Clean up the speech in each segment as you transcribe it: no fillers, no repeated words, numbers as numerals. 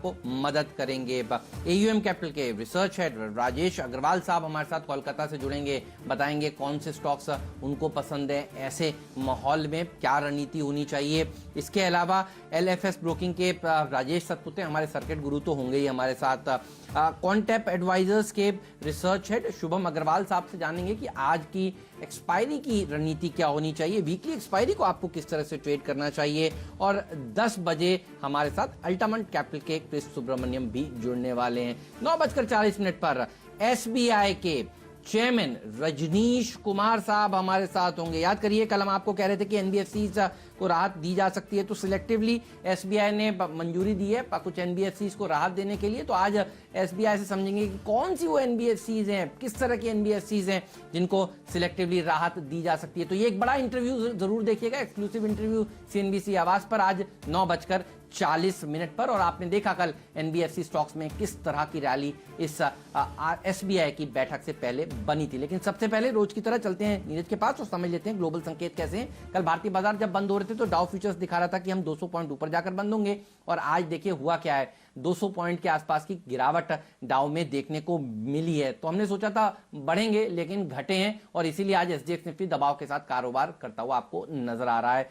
को मदद करेंगे। एयूएम कैपिटल के रिसर्च हेड राजेश अग्रवाल साहब हमारे साथ कोलकाता से जुड़ेंगे, बताएंगे कौन से स्टॉक्स उनको पसंद है, ऐसे माहौल में क्या रणनीति होनी चाहिए। इसके अलावा एलएफएस ब्रोकिंग के राजेश सतपुते हमारे सर्किट गुरु तो होंगे ही हमारे साथ। कॉन्टेप एडवाइजर्स के रिसर्च हेड शुभम अग्रवाल साहब से जानेंगे कि आज की एक्सपायरी की रणनीति क्या होनी चाहिए, वीकली एक्सपायरी को आपको किस तरह से ट्रेड करना चाहिए। और 10 बजे हमारे साथ अल्टामंट कैपिटल के क्रिस सुब्रमण्यम भी जुड़ने वाले हैं। 9:40 पर एसबीआई के चेयरमैन रजनीश कुमार साहब हमारे साथ होंगे। याद करिए कल हम आपको कह रहे थे कि एनबीएफसीज को राहत दी जा सकती है, तो सिलेक्टिवली एसबीआई ने मंजूरी दी है कुछ एनबीएफसीज को राहत देने के लिए। तो आज एसबीआई से समझेंगे कि कौन सी वो एनबीएफसीज हैं, किस तरह की एनबीएफसीज हैं जिनको सिलेक्टिवली राहत दी जा सकती है। तो ये एक बड़ा इंटरव्यू जरूर देखिएगा, एक्सक्लूसिव इंटरव्यू सीएनबीसी आवाज पर आज 9:40 पर। और आपने देखा कल एनबीएफसी स्टॉक्स में किस तरह की रैली इस एसबीआई की बैठक से पहले बनी थी। लेकिन सबसे पहले रोज की तरह चलते हैं नीरज के पास और समझ लेते हैं ग्लोबल संकेत कैसे हैं। कल भारतीय बाजार जब बंद हो रहे थे तो डाउ फ्यूचर्स दिखा रहा था कि हम 200 पॉइंट ऊपर जाकर बंद होंगे, और आज देखिए हुआ क्या है, 200 पॉइंट के आसपास की गिरावट डाउ में देखने को मिली है। तो हमने सोचा था बढ़ेंगे लेकिन घटे हैं, और इसीलिए आज एसजीएक्स निफ्टी दबाव के साथ कारोबार करता हुआ आपको नजर आ रहा है।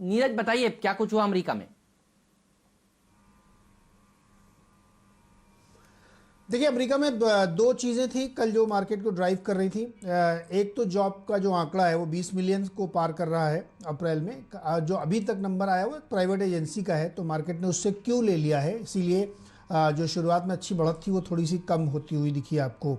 नीरज बताइए क्या कुछ हुआ अमेरिका में। देखिए, अमेरिका में दो चीज़ें थी कल जो मार्केट को ड्राइव कर रही थी। एक तो जॉब का जो आंकड़ा है वो 20 मिलियन को पार कर रहा है अप्रैल में। जो अभी तक नंबर आया वो प्राइवेट एजेंसी का है, तो मार्केट ने उससे क्यों ले लिया है, इसीलिए जो शुरुआत में अच्छी बढ़त थी वो थोड़ी सी कम होती हुई दिखी आपको।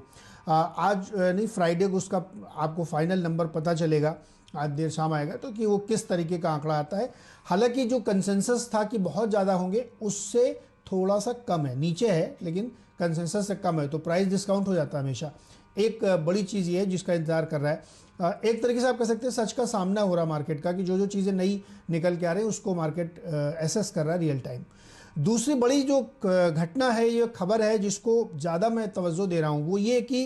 आज नहीं, फ्राइडे को उसका आपको फाइनल नंबर पता चलेगा, आज देर शाम आएगा, तो कि वो किस तरीके का आंकड़ा आता है। हालांकि जो कंसेंसस था कि बहुत ज़्यादा होंगे उससे थोड़ा सा कम है, नीचे है लेकिन कंसेंसस से कम है, तो प्राइस डिस्काउंट हो जाता है हमेशा। एक बड़ी चीज़ ये है जिसका इंतजार कर रहा है। एक तरीके से आप कह सकते हैं सच का सामना हो रहा मार्केट का, कि जो जो चीज़ें नई निकल के आ रही हैं उसको मार्केट एसेस कर रहा है रियल टाइम। दूसरी बड़ी जो घटना है, ये खबर है जिसको ज़्यादा मैं तवज्जो दे रहा हूँ, वो ये कि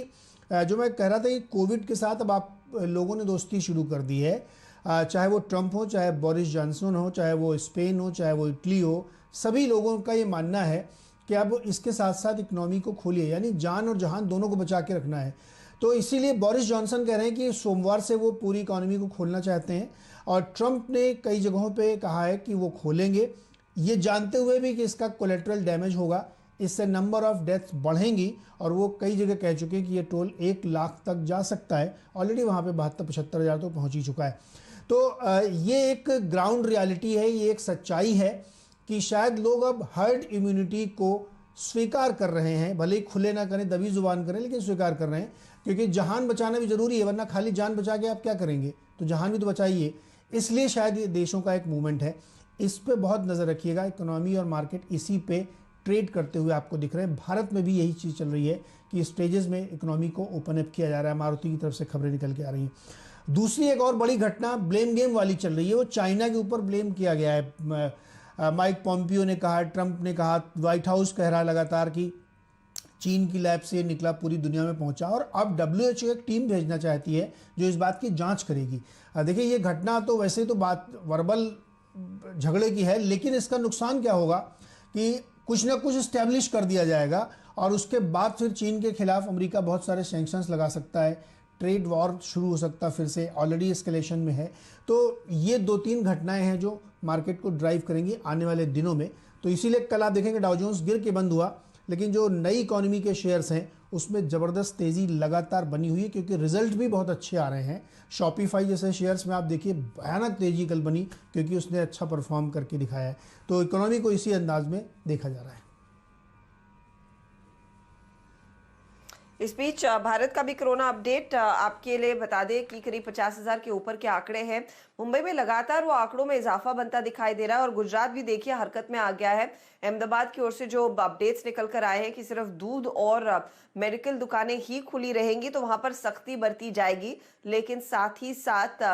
जो मैं कह रहा था कि कोविड के साथ अब आप लोगों ने दोस्ती शुरू कर दी है। चाहे वो ट्रंप हो, चाहे बोरिस जॉनसन हो, चाहे वो स्पेन हो, चाहे वो इटली हो, सभी लोगों का ये मानना है कि अब इसके साथ साथ इकोनॉमी को खोलिए, यानी जान और जहान दोनों को बचा के रखना है। तो इसीलिए बोरिस जॉनसन कह रहे हैं कि सोमवार से वो पूरी इकोनॉमी को खोलना चाहते हैं, और ट्रंप ने कई जगहों पे कहा है कि वो खोलेंगे, ये जानते हुए भी कि इसका कोलेट्रल डैमेज होगा, इससे नंबर ऑफ डेथ्स बढ़ेंगी, और वो कई जगह कह चुके हैं कि ये टोल 1 लाख तक जा सकता है। ऑलरेडी वहाँ पे 72-75 हज़ार तो पहुँच ही चुका है। तो ये एक ग्राउंड रियलिटी है, ये एक सच्चाई है कि शायद लोग अब हर्ड इम्यूनिटी को स्वीकार कर रहे हैं, भले ही खुले ना करें, दबी जुबान करें, लेकिन स्वीकार कर रहे हैं, क्योंकि जहान बचाना भी जरूरी है, वरना खाली जान बचा के आप क्या करेंगे, तो जहान भी तो बचाइए। इसलिए शायद ये देशों का एक मूवमेंट है, इस पे बहुत नज़र रखिएगा। इकोनॉमी और मार्केट इसी पे ट्रेड करते हुए आपको दिख रहे हैं। भारत में भी यही चीज़ चल रही है कि स्टेजेस में इकोनॉमी को ओपन अप किया जा रहा है, मारुति की तरफ से खबरें निकल के आ रही हैं। दूसरी एक और बड़ी घटना ब्लेम गेम वाली चल रही है, वो चाइना के ऊपर ब्लेम किया गया है। माइक पॉम्पियो ने कहा, ट्रंप ने कहा, व्हाइट हाउस कह रहा है लगातार कि चीन की लैब से निकला पूरी दुनिया में पहुंचा, और अब WHO एक टीम भेजना चाहती है जो इस बात की जांच करेगी। देखिए, ये घटना तो वैसे तो बात वर्बल झगड़े की है, लेकिन इसका नुकसान क्या होगा कि कुछ ना कुछ इस्टेब्लिश कर दिया जाएगा, और उसके बाद फिर चीन के खिलाफ अमेरिका बहुत सारे सैंक्शंस लगा सकता है, ट्रेड वॉर शुरू हो सकता है, फिर से ऑलरेडी एस्केलेशन में है। तो ये 2-3 घटनाएं हैं जो मार्केट को ड्राइव करेंगी आने वाले दिनों में। तो इसीलिए कल आप देखेंगे डाउ जोन्स गिर के बंद हुआ, लेकिन जो नई इकोनॉमी के शेयर्स हैं उसमें ज़बरदस्त तेज़ी लगातार बनी हुई है, क्योंकि रिजल्ट भी बहुत अच्छे आ रहे हैं। शॉपिफाई जैसे शेयर्स में आप देखिए भयानक तेज़ी कल बनी, क्योंकि उसने अच्छा परफॉर्म करके दिखाया है। तो इकोनॉमी को इसी अंदाज में देखा जा रहा है। इस बीच भारत का भी कोरोना अपडेट आपके लिए बता दें कि करीब 50,000 के ऊपर के आंकड़े हैं। मुंबई में लगातार वो आंकड़ों में इजाफा बनता दिखाई दे रहा है, और गुजरात भी देखिए हरकत में आ गया है। अहमदाबाद की ओर से जो अपडेट्स निकल कर आए हैं कि सिर्फ दूध और मेडिकल दुकानें ही खुली रहेंगी, तो वहां पर सख्ती बरती जाएगी, लेकिन साथ ही साथ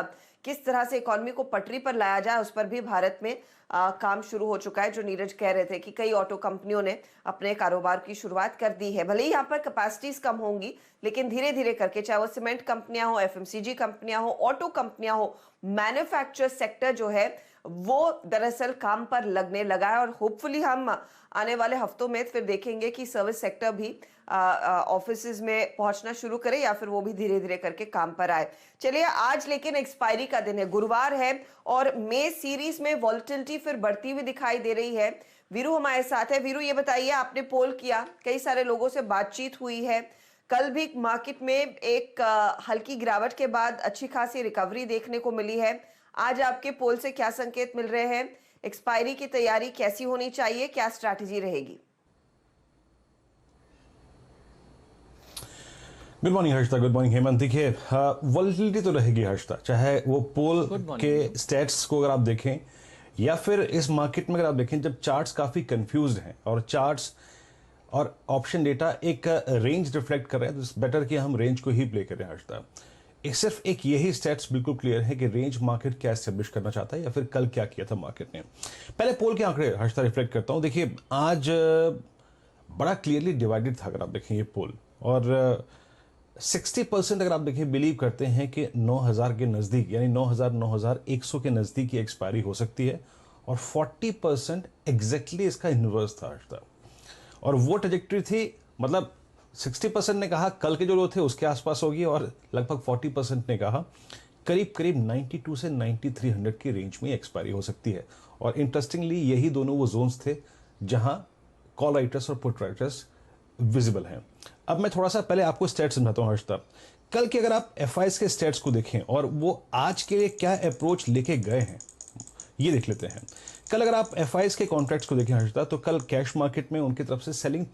किस तरह से इकोनॉमी को पटरी पर लाया जाए उस पर भी भारत में काम शुरू हो चुका है। जो नीरज कह रहे थे कि कई ऑटो कंपनियों ने अपने कारोबार की शुरुआत कर दी है। भले ही यहाँ पर कैपेसिटीज कम होंगी, लेकिन धीरे धीरे करके, चाहे वो सीमेंट कंपनियां हो, एफएमसीजी कंपनियां हो, ऑटो कंपनियां हो, मैन्युफैक्चर सेक्टर जो है वो दरअसल काम पर लगने लगा है और होपफुली हम आने वाले हफ्तों में फिर देखेंगे कि सर्विस सेक्टर भी ऑफिसेज में पहुंचना शुरू करे या फिर वो भी धीरे धीरे करके काम पर आए। चलिए, आज लेकिन एक्सपायरी का दिन है, गुरुवार है और मे सीरीज में वॉलेटिलिटी फिर बढ़ती हुई दिखाई दे रही है। वीरू हमारे साथ है। वीरू, ये बताइए, आपने पोल किया, कई सारे लोगों से बातचीत हुई है, कल भी मार्केट में एक हल्की गिरावट के बाद अच्छी खासी रिकवरी देखने को मिली है। आज आपके पोल से क्या संकेत मिल रहे हैं? एक्सपायरी की तैयारी कैसी होनी चाहिए, क्या स्ट्रैटेजी रहेगी? Good morning Harshita, good morning Hemant. देखिए, वॉलेटिलिटी तो रहेगी हर्षिता, चाहे वो पोल के स्टैट्स को अगर आप देखें या फिर इस मार्केट में अगर आप देखें, जब चार्ट्स काफी कंफ्यूज्ड हैं और चार्ट्स और ऑप्शन डेटा एक रेंज रिफ्लेक्ट कर रहे हैं, तो बेटर कि हम रेंज को ही प्ले करें हर्षिता। सिर्फ एक यही स्टैट्स बिल्कुल क्लियर है कि रेंज मार्केट क्या एस्टेब्लिश करना चाहता है या फिर कल क्या किया था मार्केट ने। पहले पोल के आंकड़े हर्षिता रिफ्लेक्ट करता हूं। देखिए, आज बड़ा क्लियरली डिवाइडेड था अगर आप देखें ये पोल, और 60% अगर आप देखें बिलीव करते हैं कि 9000 के नजदीक यानी 9100 के नजदीक की एक्सपायरी हो सकती है, और 40% एग्जैक्टली इसका इन्वर्स था हर्षिता। और वो ट्रैजेक्टरी थी, मतलब 60% ने कहा कल के जो लो थे उसके आसपास होगी, और लगभग 40% ने कहा करीब करीब 92 से 9300 की रेंज में एक्सपायरी हो सकती है। और इंटरेस्टिंगली यही दोनों वो जोन्स थे जहां कॉल राइटर्स और पुट राइटर्स विजिबल हैं। अब मैं थोड़ा सा पहले आपको स्टैट्स समझाता हूं हर्षिता। कल के अगर आप एफआईएस के स्टैट्स को देखें और वो आज के लिए क्या अप्रोच लेके गए हैं, ये देख लेते हैं। कल अगर आप एफआईएस के कॉन्ट्रैक्ट्स को देखें हर्षिता, तो कल कैश मार्केट में उनकी तरफ से सेलिंग